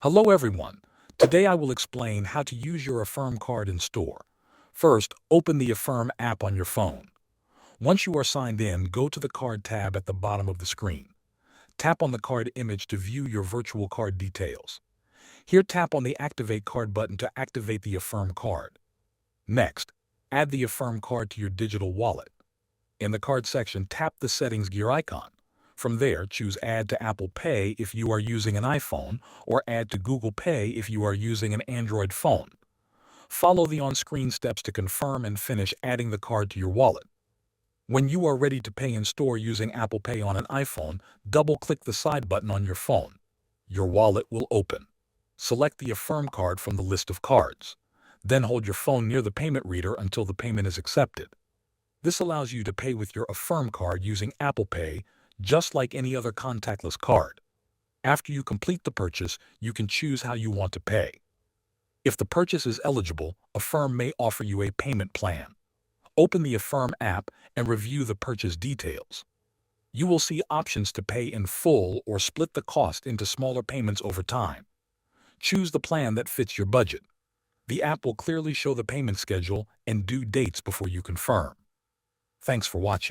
Hello everyone. Today I will explain how to use your Affirm card in store. First, open the Affirm app on your phone. Once you are signed in, go to the card tab at the bottom of the screen. Tap on the card image to view your virtual card details. Here, tap on the Activate Card button to activate the Affirm card. Next, add the Affirm card to your digital wallet. In the card section, tap the Settings gear icon. From there, choose Add to Apple Pay if you are using an iPhone, or Add to Google Pay if you are using an Android phone. Follow the on-screen steps to confirm and finish adding the card to your wallet. When you are ready to pay in store using Apple Pay on an iPhone, double-click the side button on your phone. Your wallet will open. Select the Affirm card from the list of cards. Then hold your phone near the payment reader until the payment is accepted. This allows you to pay with your Affirm card using Apple Pay, just like any other contactless card. After you complete the purchase, you can choose how you want to pay. If the purchase is eligible, Affirm may offer you a payment plan. Open the Affirm app and review the purchase details. You will see options to pay in full or split the cost into smaller payments over time. Choose the plan that fits your budget. The app will clearly show the payment schedule and due dates before you confirm. Thanks for watching.